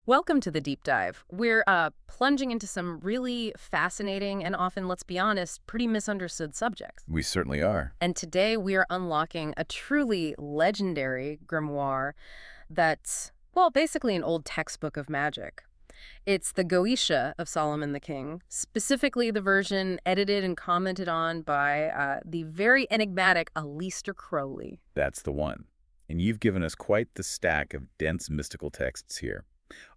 Welcome to the deep dive. We're plunging into some really fascinating and often, let's be honest, pretty misunderstood subjects. We certainly are. And today we are unlocking a truly legendary grimoire that's, well, basically an old textbook of magic. It's the Goetia of Solomon the King, specifically the version edited and commented on by the very enigmatic Aleister Crowley. That's the one. And you've given us quite the stack of dense mystical texts here.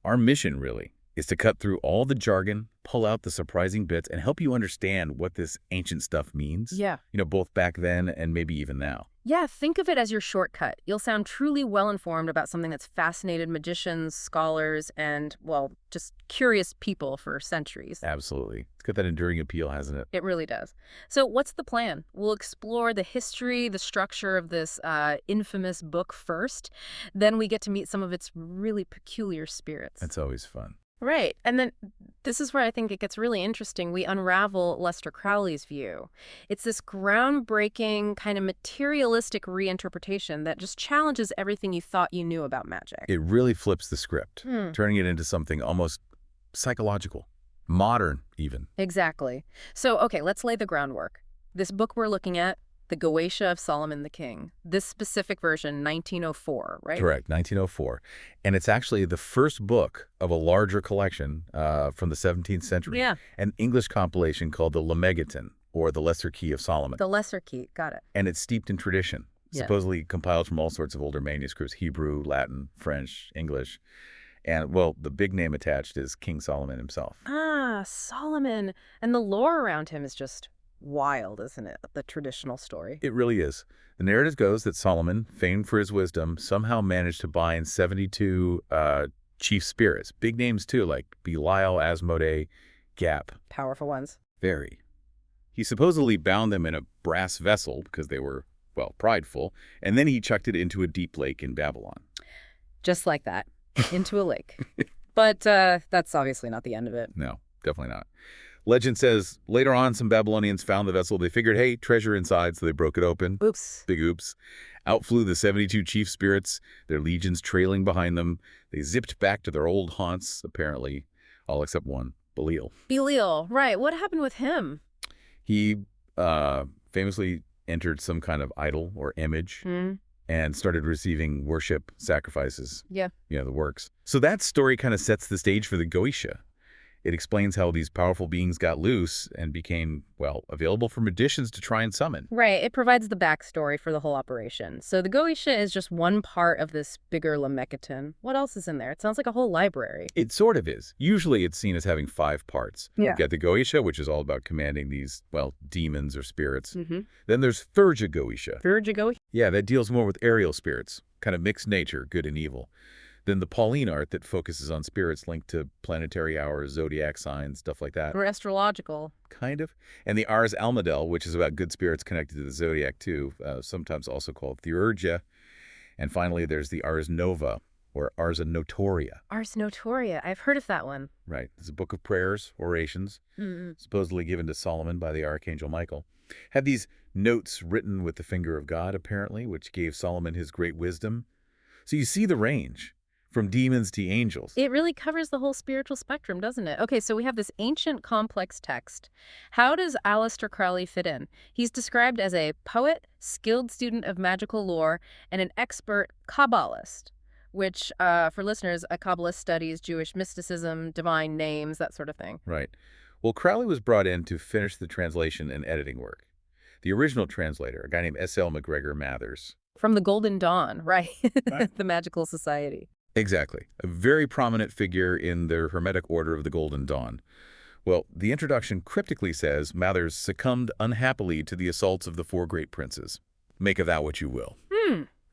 Our mission, really, is to cut through all the jargon, pull out the surprising bits, and help you understand what this ancient stuff means. Yeah. Both back then and maybe even now. Yeah, think of it as your shortcut. You'll sound truly well-informed about something that's fascinated magicians, scholars, and, well, just curious people for centuries. Absolutely. It's got that enduring appeal, hasn't it? It really does. So what's the plan? We'll explore the history, the structure of this infamous book first. Then we get to meet some of its really peculiar spirits. That's always fun. Right. And then this is where I think it gets really interesting. We unravel Aleister Crowley's view. It's this groundbreaking, kind of materialistic reinterpretation that just challenges everything you thought you knew about magic. It really flips the script, turning it into something almost psychological, modern even. Exactly. So, okay, let's lay the groundwork. This book we're looking at, the Goetia of Solomon the King, this specific version, 1904, right? Correct, 1904. And it's actually the first book of a larger collection from the 17th century. Yeah. An English compilation called the Lemegeton, or the Lesser Key of Solomon. The Lesser Key, got it. And it's steeped in tradition, Yeah. supposedly compiled from all sorts of older manuscripts, Hebrew, Latin, French, English. And, well, the big name attached is King Solomon himself. Ah, Solomon. And the lore around him is just wild, isn't it? The traditional story. It really is. The narrative goes that Solomon, famed for his wisdom, somehow managed to bind 72 chief spirits. Big names, too, like Belial, Asmodee, Gap. Powerful ones. Very. He supposedly bound them in a brass vessel because they were, well, prideful, and then he chucked it into a deep lake in Babylon. Just like that. Into a lake. But that's obviously not the end of it. No, definitely not. Legend says later on some Babylonians found the vessel. They figured, hey, treasure inside, so they broke it open. Oops. Big oops. Out flew the 72 chief spirits, their legions trailing behind them. They zipped back to their old haunts, apparently, all except one, Belial. Belial, right. What happened with him? He famously entered some kind of idol or image and started receiving worship, sacrifices. Yeah. The works. So that story kind of sets the stage for the Goetia. It explains how these powerful beings got loose and became, well, available for magicians to try and summon. Right. It provides the backstory for the whole operation. So the Goetia is just one part of this bigger Lemegeton. What else is in there? It sounds like a whole library. It sort of is. Usually it's seen as having 5 parts. Yeah. You've got the Goetia, which is all about commanding these, well, demons or spirits. Then there's Thurgia Goetia. Thurgia Goetia? Yeah, that deals more with aerial spirits, kind of mixed nature, good and evil. Then the Pauline art that focuses on spirits linked to planetary hours, zodiac signs, stuff like that. Or astrological. Kind of. And the Ars Almadel, which is about good spirits connected to the zodiac too, sometimes also called Theurgia. And finally, there's the Ars Nova, or Ars Notoria. Ars Notoria. I've heard of that one. Right. It's a book of prayers, orations, supposedly given to Solomon by the Archangel Michael. Had these notes written with the finger of God, apparently, which gave Solomon his great wisdom. So you see the range. From demons to angels. It really covers the whole spiritual spectrum, doesn't it? Okay, so we have this ancient, complex text. How does Aleister Crowley fit in? He's described as a poet, skilled student of magical lore, and an expert Kabbalist, which, for listeners, a Kabbalist studies Jewish mysticism, divine names, that sort of thing. Right. Well, Crowley was brought in to finish the translation and editing work. The original translator, a guy named S.L. McGregor Mathers. From the Golden Dawn, right? The Magical Society. Exactly. A very prominent figure in the Hermetic Order of the Golden Dawn. Well, the introduction cryptically says Mathers succumbed unhappily to the assaults of the 4 great princes. Make of that what you will.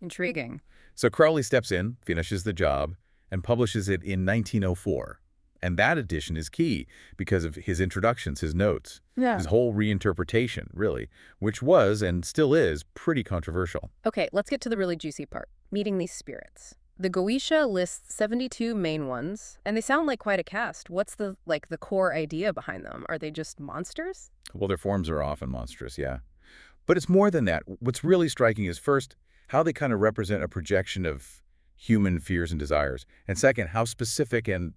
Intriguing. So Crowley steps in, finishes the job, and publishes it in 1904. And that edition is key because of his introductions, his notes, his whole reinterpretation, really, which was and still is pretty controversial. Okay, let's get to the really juicy part, meeting these spirits. The Goetia lists 72 main ones, and they sound like quite a cast. What's the core idea behind them? Are they just monsters? Well, their forms are often monstrous, yeah. But it's more than that. What's really striking is, first, how they kind of represent a projection of human fears and desires. And second, how specific and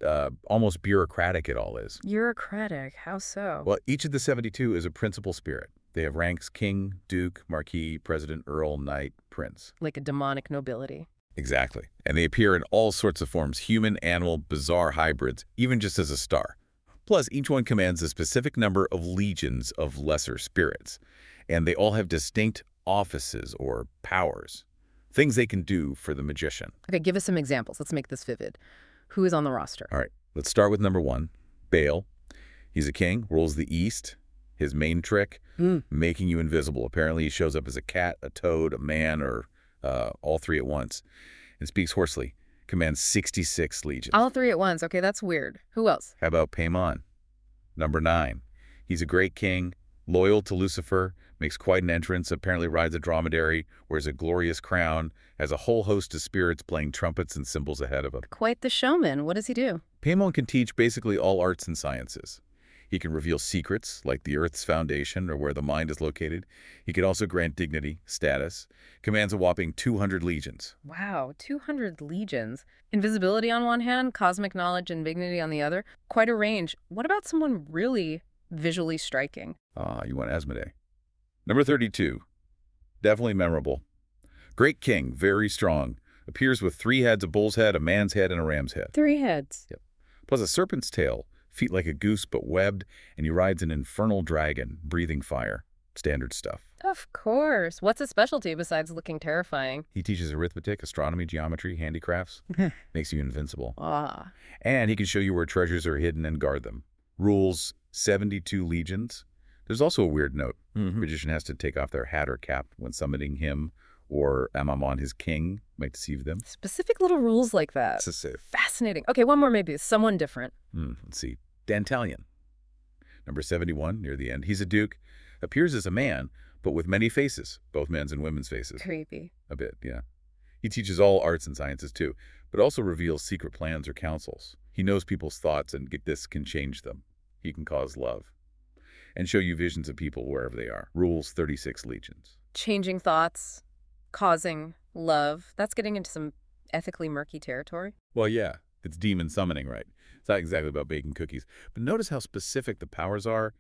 almost bureaucratic it all is. Bureaucratic. How so? Well, each of the 72 is a principal spirit. They have ranks king, duke, marquis, president, earl, knight, prince. Like a demonic nobility. Exactly. And they appear in all sorts of forms, human, animal, bizarre hybrids, even just as a star. Plus, each one commands a specific number of legions of lesser spirits. And they all have distinct offices or powers, things they can do for the magician. Okay, give us some examples. Let's make this vivid. Who is on the roster? All right, let's start with number 1, Baal. He's a king, rules the east. His main trick, making you invisible. Apparently, he shows up as a cat, a toad, a man, or all three at once, and speaks hoarsely. Commands 66 legions. All three at once. Okay, that's weird. Who else? How about Paimon? Number 9. He's a great king, loyal to Lucifer, makes quite an entrance, apparently rides a dromedary, wears a glorious crown, has a whole host of spirits playing trumpets and cymbals ahead of him. Quite the showman. What does he do? Paimon can teach basically all arts and sciences. He can reveal secrets, like the Earth's foundation or where the mind is located. He can also grant dignity, status, commands a whopping 200 legions. Wow, 200 legions. Invisibility on one hand, cosmic knowledge and dignity on the other. Quite a range. What about someone really visually striking? You want Asmodee. Number 32. Definitely memorable. Great king, very strong. Appears with 3 heads, a bull's head, a man's head, and a ram's head. 3 heads. Yep. Plus a serpent's tail, feet like a goose but webbed, and he rides an infernal dragon, breathing fire. Standard stuff. Of course. What's his specialty besides looking terrifying? He teaches arithmetic, astronomy, geometry, handicrafts. Makes you invincible. Ah. And he can show you where treasures are hidden and guard them. Rules 72 legions. There's also a weird note. Magician has to take off their hat or cap when summoning him, or Amamon, his king, might deceive them. Specific little rules like that. Fascinating. Okay, one more maybe. Someone different. Let's see. Dantalion. Number 71, near the end. He's a duke. Appears as a man, but with many faces. Both men's and women's faces. Creepy. A bit, yeah. He teaches all arts and sciences, too, but also reveals secret plans or counsels. He knows people's thoughts, and this can change them. He can cause love. And show you visions of people wherever they are. Rules 36 legions. Changing thoughts, causing love. That's getting into some ethically murky territory. Well, yeah, it's demon summoning, right? It's not exactly about baking cookies. But notice how specific the powers are.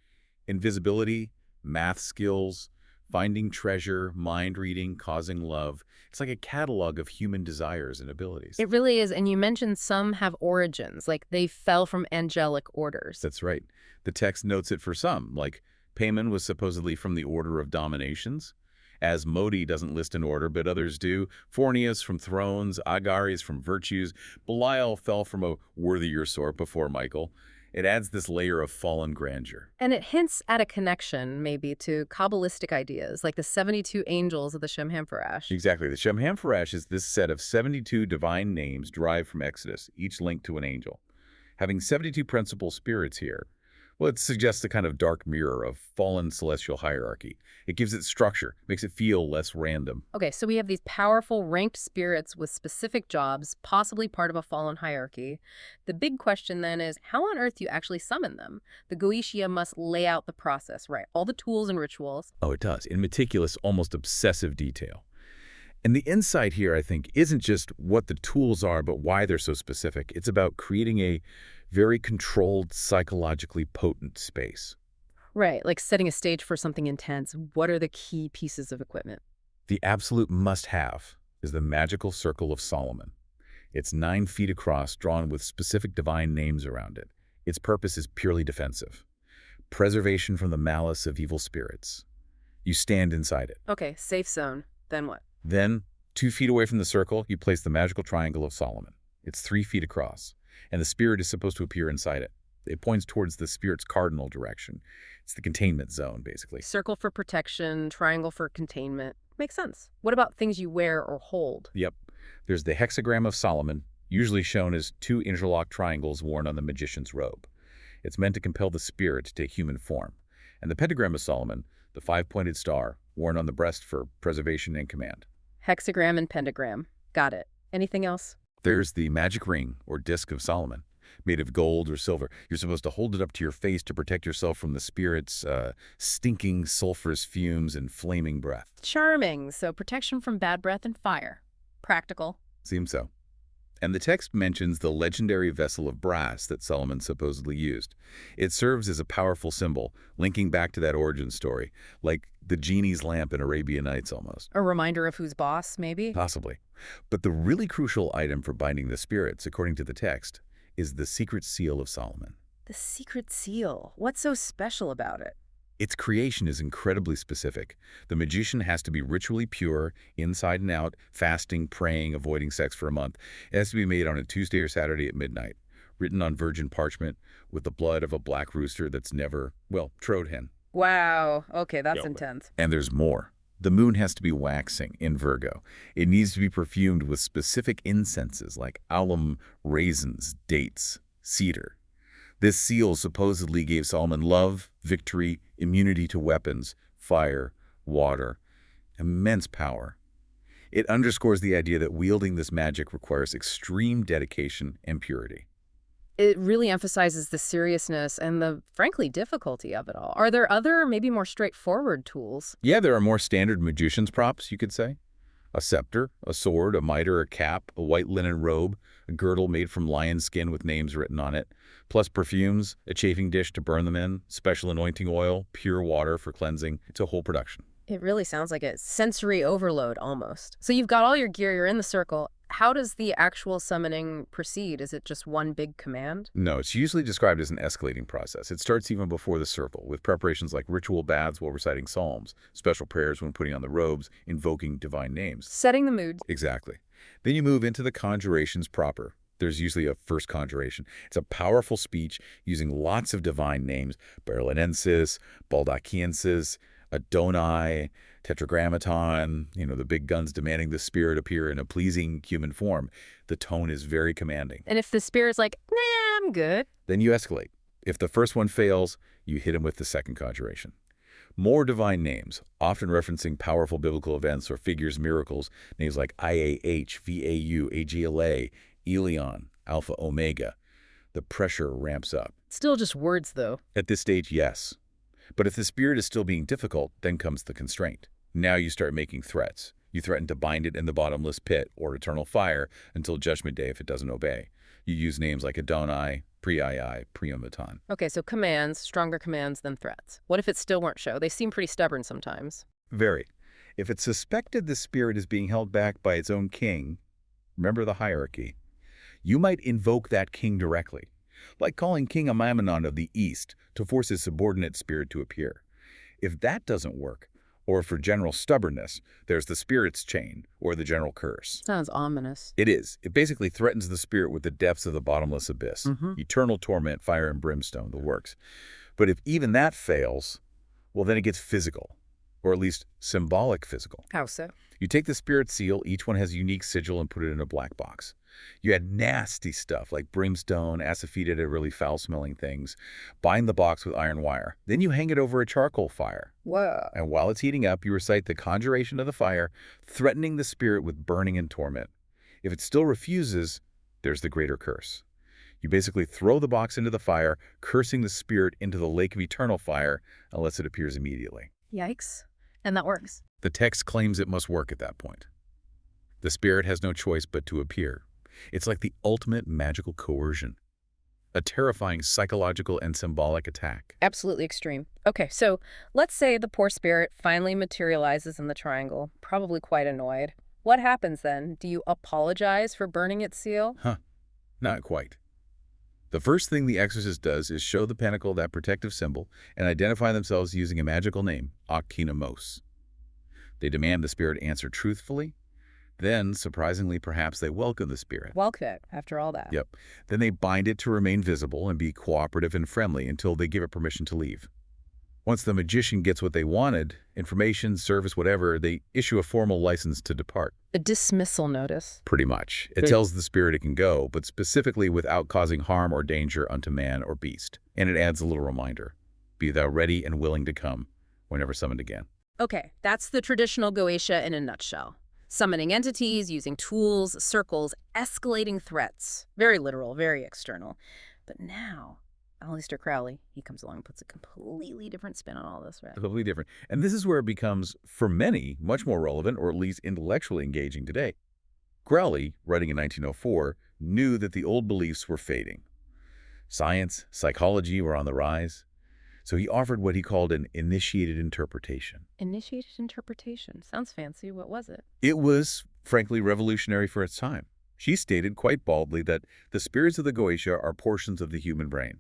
Invisibility, math skills, finding treasure, mind reading, causing love. It's like a catalog of human desires and abilities. It really is. And you mentioned some have origins, like they fell from angelic orders. That's right. The text notes it for some, like Paimon was supposedly from the Order of Dominations. Asmodee doesn't list an order, but others do. Phornius from Thrones, Agari is from Virtues. Belial fell from a worthier sort before Michael. It adds this layer of fallen grandeur. And it hints at a connection, maybe, to Kabbalistic ideas, like the 72 angels of the Shem-Ham-Farash. Exactly. The Shem-Ham-Farash is this set of 72 divine names derived from Exodus, each linked to an angel. Having 72 principal spirits here, well, it suggests a kind of dark mirror of fallen celestial hierarchy. It gives it structure, makes it feel less random. Okay, so we have these powerful ranked spirits with specific jobs, possibly part of a fallen hierarchy. The big question then is, how on earth do you actually summon them? The Goetia must lay out the process, right? All the tools and rituals. Oh, it does, in meticulous, almost obsessive detail. And the insight here, I think, isn't just what the tools are, but why they're so specific. It's about creating a very controlled, psychologically potent space. Right, like setting a stage for something intense. What are the key pieces of equipment? The absolute must-have is the magical circle of Solomon. It's 9 feet across, drawn with specific divine names around it. Its purpose is purely defensive. Preservation from the malice of evil spirits. You stand inside it. Okay, safe zone. Then what? Then, 2 feet away from the circle, you place the magical triangle of Solomon. It's 3 feet across, and the spirit is supposed to appear inside it. It points towards the spirit's cardinal direction. It's the containment zone, basically. Circle for protection, triangle for containment. Makes sense. What about things you wear or hold? Yep. There's the hexagram of Solomon, usually shown as 2 interlocked triangles worn on the magician's robe. It's meant to compel the spirit to take human form. And the pentagram of Solomon, the 5-pointed star, worn on the breast for preservation and command. Hexagram and pentagram. Got it. Anything else? There's the magic ring, or disc of Solomon, made of gold or silver. You're supposed to hold it up to your face to protect yourself from the spirit's stinking sulfurous fumes and flaming breath. Charming. So protection from bad breath and fire. Practical. Seems so. And the text mentions the legendary vessel of brass that Solomon supposedly used. It serves as a powerful symbol, linking back to that origin story, like the genie's lamp in Arabian Nights almost. A reminder of who's boss, maybe? Possibly. But the really crucial item for binding the spirits, according to the text, is the secret seal of Solomon. The secret seal. What's so special about it? Its creation is incredibly specific. The magician has to be ritually pure, inside and out, fasting, praying, avoiding sex for a month. It has to be made on a Tuesday or Saturday at midnight, written on virgin parchment with the blood of a black rooster that's never, well, trode hen. Wow. Okay, that's intense. And there's more. The moon has to be waxing in Virgo. It needs to be perfumed with specific incenses like alum, raisins, dates, cedar. This seal supposedly gave Solomon love, victory, immunity to weapons, fire, water, immense power. It underscores the idea that wielding this magic requires extreme dedication and purity. It really emphasizes the seriousness and the, frankly, difficulty of it all. Are there other, maybe more straightforward tools? Yeah, there are more standard magician's props, you could say. A scepter, a sword, a mitre, a cap, a white linen robe, a girdle made from lion skin with names written on it, plus perfumes, a chafing dish to burn them in, special anointing oil, pure water for cleansing. It's a whole production. It really sounds like a sensory overload almost. So you've got all your gear, you're in the circle. How does the actual summoning proceed? Is it just one big command? No, it's usually described as an escalating process. It starts even before the circle, with preparations like ritual baths while reciting psalms, special prayers when putting on the robes, invoking divine names. Setting the mood. Exactly. Then you move into the conjurations proper. There's usually a first conjuration. It's a powerful speech using lots of divine names, Berlinensis, Baldachiensis, Adonai, Tetragrammaton, the big guns demanding the spirit appear in a pleasing human form. The tone is very commanding. And if the spirit's like, nah, I'm good, then you escalate. If the first one fails, you hit him with the second conjuration. More divine names, often referencing powerful biblical events or figures, miracles, names like IAH, VAU, AGLA, Elion, Alpha Omega. The pressure ramps up. Still just words, though. At this stage, yes. But if the spirit is still being difficult, then comes the constraint. Now you start making threats. You threaten to bind it in the bottomless pit or eternal fire until Judgment Day if it doesn't obey. You use names like Adonai, Priai, Priamaton. Okay, so commands, stronger commands than threats. What if it still won't show? They seem pretty stubborn sometimes. Very. If it's suspected the spirit is being held back by its own king, remember the hierarchy, you might invoke that king directly, like calling King Amamnon of the East to force his subordinate spirit to appear. If that doesn't work, or for general stubbornness, there's the spirit's chain, or the general curse. Sounds ominous. It is. It basically threatens the spirit with the depths of the bottomless abyss. Eternal torment, fire and brimstone, the works. But if even that fails, well, then it gets physical, or at least symbolic physical. How so? You take the spirit seal, each one has a unique sigil, and put it in a black box. You add nasty stuff like brimstone, asafoetida, really foul-smelling things. Bind the box with iron wire. Then you hang it over a charcoal fire. Whoa. And while it's heating up, you recite the conjuration of the fire, threatening the spirit with burning and torment. If it still refuses, there's the greater curse. You basically throw the box into the fire, cursing the spirit into the lake of eternal fire unless it appears immediately. Yikes. And that works. The text claims it must work at that point. The spirit has no choice but to appear. It's like the ultimate magical coercion, a terrifying psychological and symbolic attack. Absolutely extreme. Okay, so let's say the poor spirit finally materializes in the triangle, probably quite annoyed. What happens then? Do you apologize for burning its seal? Not quite. The first thing the exorcist does is show the pentacle that protective symbol and identify themselves using a magical name, Akkinamos. They demand the spirit answer truthfully. Then, surprisingly, perhaps they welcome the spirit. Welcome it, after all that. Yep. Then they bind it to remain visible and be cooperative and friendly until they give it permission to leave. Once the magician gets what they wanted, information, service, whatever, they issue a formal license to depart. A dismissal notice. Pretty much. It tells the spirit it can go, but specifically without causing harm or danger unto man or beast. And it adds a little reminder. Be thou ready and willing to come, whenever summoned again. Okay, that's the traditional Goetia in a nutshell. Summoning entities, using tools, circles, escalating threats. Very literal, very external. But now, Aleister Crowley, he comes along and puts a completely different spin on all this, right? Completely different. And this is where it becomes, for many, much more relevant, or at least intellectually engaging today. Crowley, writing in 1904, knew that the old beliefs were fading. Science, psychology were on the rise, so he offered what he called an initiated interpretation. Initiated interpretation. Sounds fancy. What was it? It was, frankly, revolutionary for its time. She stated quite baldly that the spirits of the Goetia are portions of the human brain.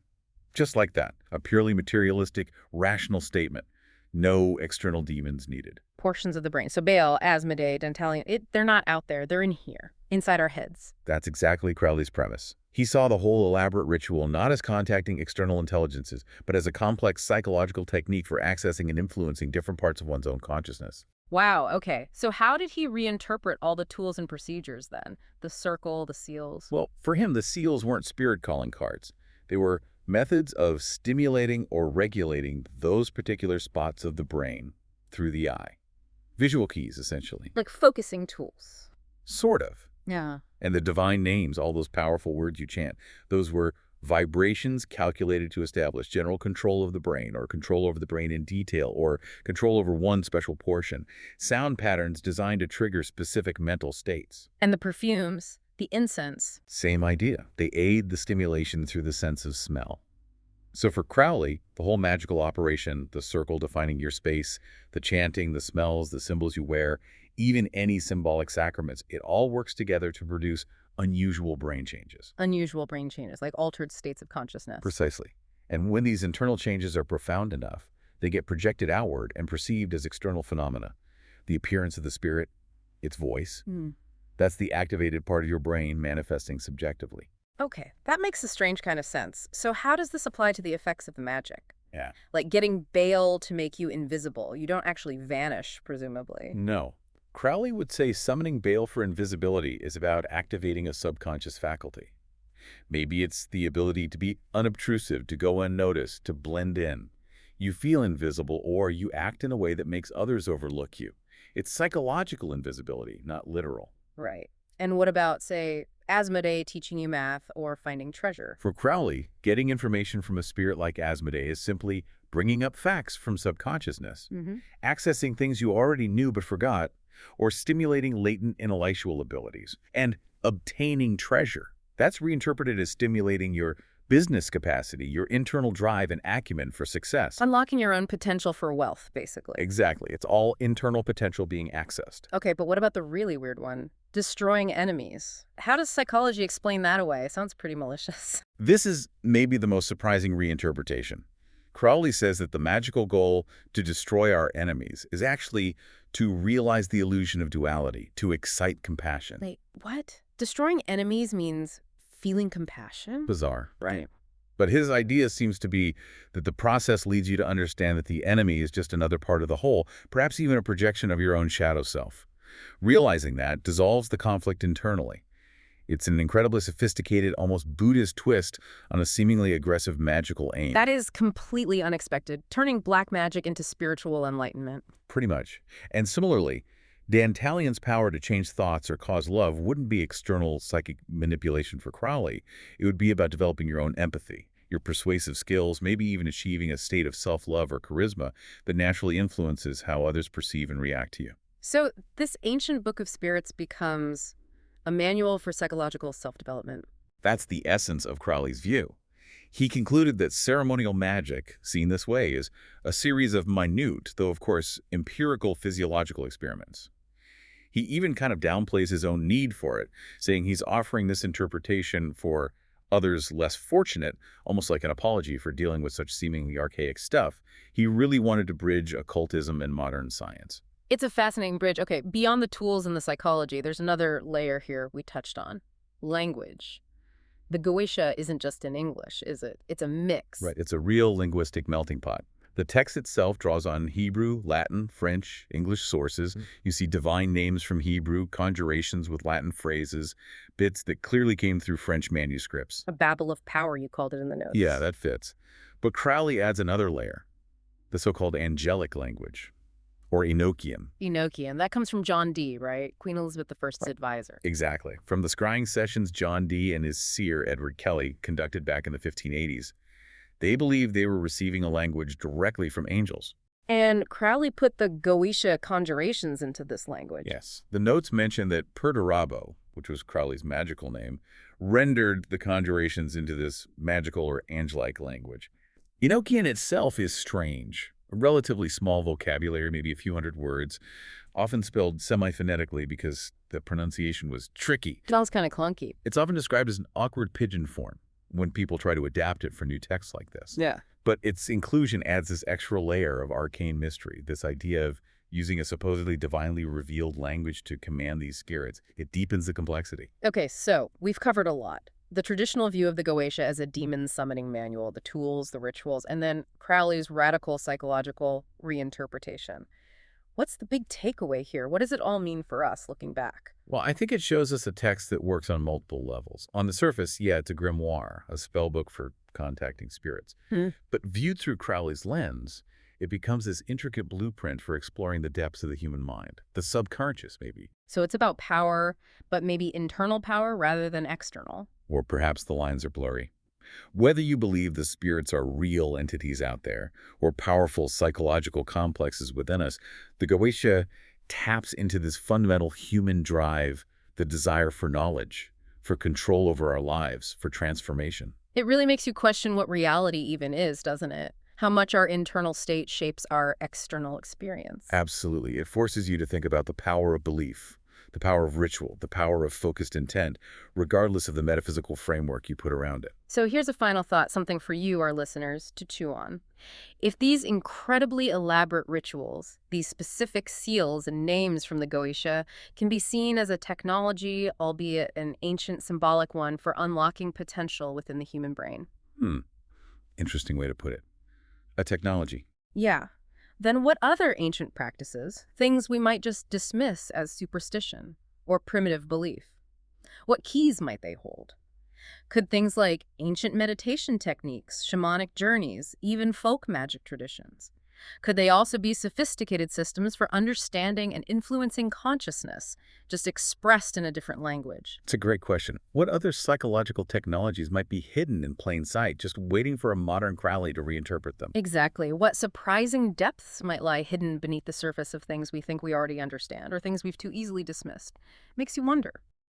Just like that, a purely materialistic, rational statement. No external demons needed. Portions of the brain. So Baal, Asmodee, Dantalion, they're not out there. They're in here, inside our heads. That's exactly Crowley's premise. He saw the whole elaborate ritual not as contacting external intelligences, but as a complex psychological technique for accessing and influencing different parts of one's own consciousness. Wow, okay. So how did he reinterpret all the tools and procedures then? The circle, the seals? Well, for him, the seals weren't spirit calling cards. They were methods of stimulating or regulating those particular spots of the brain through the eye. Visual keys, essentially. Like focusing tools. Sort of. Yeah. And the divine names, all those powerful words you chant, those were vibrations calculated to establish general control of the brain, or control over the brain in detail, or control over one special portion. Sound patterns designed to trigger specific mental states. And the perfumes, the incense. Same idea. They aid the stimulation through the sense of smell. So for Crowley, the whole magical operation, the circle defining your space, the chanting, the smells, the symbols you wear, even any symbolic sacraments, it all works together to produce unusual brain changes. Unusual brain changes, like altered states of consciousness. Precisely. And when these internal changes are profound enough, they get projected outward and perceived as external phenomena. The appearance of the spirit, its voice, that's the activated part of your brain manifesting subjectively. Okay, that makes a strange kind of sense. So how does this apply to the effects of the magic? Yeah. Like getting Baal to make you invisible. You don't actually vanish, presumably. No. Crowley would say summoning Baal for invisibility is about activating a subconscious faculty. Maybe it's the ability to be unobtrusive, to go unnoticed, to blend in. You feel invisible, or you act in a way that makes others overlook you. It's psychological invisibility, not literal. Right. And what about, say, Asmodee teaching you math or finding treasure? For Crowley, getting information from a spirit like Asmodee is simply bringing up facts from subconsciousness, accessing things you already knew but forgot, or stimulating latent intellectual abilities, and obtaining treasure. That's reinterpreted as stimulating your business capacity, your internal drive and acumen for success. Unlocking your own potential for wealth, basically. Exactly. It's all internal potential being accessed. Okay, but what about the really weird one? Destroying enemies. How does psychology explain that away? Sounds pretty malicious. This is maybe the most surprising reinterpretation. Crowley says that the magical goal to destroy our enemies is actually to realize the illusion of duality, to excite compassion. Wait, what? Destroying enemies means feeling compassion? Bizarre. Right. But his idea seems to be that the process leads you to understand that the enemy is just another part of the whole, perhaps even a projection of your own shadow self. Realizing that dissolves the conflict internally. It's an incredibly sophisticated, almost Buddhist twist on a seemingly aggressive magical aim. That is completely unexpected, turning black magic into spiritual enlightenment. Pretty much. And similarly, Dantalion's power to change thoughts or cause love wouldn't be external psychic manipulation for Crowley. It would be about developing your own empathy, your persuasive skills, maybe even achieving a state of self-love or charisma that naturally influences how others perceive and react to you. So this ancient book of spirits becomes a manual for psychological self-development. That's the essence of Crowley's view. He concluded that ceremonial magic, seen this way, is a series of minute, though of course empirical physiological experiments. He even kind of downplays his own need for it, saying he's offering this interpretation for others less fortunate, almost like an apology for dealing with such seemingly archaic stuff. He really wanted to bridge occultism and modern science. It's a fascinating bridge. Okay, beyond the tools and the psychology, there's another layer here we touched on. Language. The Goetia isn't just in English, is it? It's a mix. Right, it's a real linguistic melting pot. The text itself draws on Hebrew, Latin, French, English sources. You see divine names from Hebrew, conjurations with Latin phrases, bits that clearly came through French manuscripts. A babble of power, you called it in the notes. Yeah, that fits. But Crowley adds another layer, the so-called Angelic Language, or Enochian. Enochian. That comes from John Dee, right? Queen Elizabeth I's advisor. Exactly. From the scrying sessions John Dee and his seer, Edward Kelly, conducted back in the 1580s, they believed they were receiving a language directly from angels. And Crowley put the Goetia conjurations into this language. Yes. The notes mention that perturabo, which was Crowley's magical name, rendered the conjurations into this magical or angelic language. Enochian itself is strange. A relatively small vocabulary, maybe a few hundred words, often spelled semi-phonetically because the pronunciation was tricky. Sounds kind of clunky. It's often described as an awkward pigeon form when people try to adapt it for new texts like this. Yeah. But its inclusion adds this extra layer of arcane mystery, this idea of using a supposedly divinely revealed language to command these spirits. It deepens the complexity. Okay, so we've covered a lot. The traditional view of the Goetia as a demon summoning manual, the tools, the rituals, and then Crowley's radical psychological reinterpretation. What's the big takeaway here? What does it all mean for us looking back? Well, I think it shows us a text that works on multiple levels. On the surface, yeah, it's a grimoire, a spell book for contacting spirits. But viewed through Crowley's lens, it becomes this intricate blueprint for exploring the depths of the human mind, the subconscious, maybe. So it's about power, but maybe internal power rather than external. Or perhaps the lines are blurry. Whether you believe the spirits are real entities out there or powerful psychological complexes within us, the Goetia taps into this fundamental human drive, the desire for knowledge, for control over our lives, for transformation. It really makes you question what reality even is, doesn't it? How much our internal state shapes our external experience. Absolutely. It forces you to think about the power of belief, the power of ritual, the power of focused intent, regardless of the metaphysical framework you put around it. So here's a final thought, something for you, our listeners, to chew on. If these incredibly elaborate rituals, these specific seals and names from the Goetia, can be seen as a technology, albeit an ancient symbolic one, for unlocking potential within the human brain. Interesting way to put it. A technology. Yeah. Then what other ancient practices, things we might just dismiss as superstition or primitive belief? What keys might they hold? Could things like ancient meditation techniques, shamanic journeys, even folk magic traditions? Could they also be sophisticated systems for understanding and influencing consciousness, just expressed in a different language? It's a great question. What other psychological technologies might be hidden in plain sight, just waiting for a modern Crowley to reinterpret them? Exactly. What surprising depths might lie hidden beneath the surface of things we think we already understand or things we've too easily dismissed? Makes you wonder.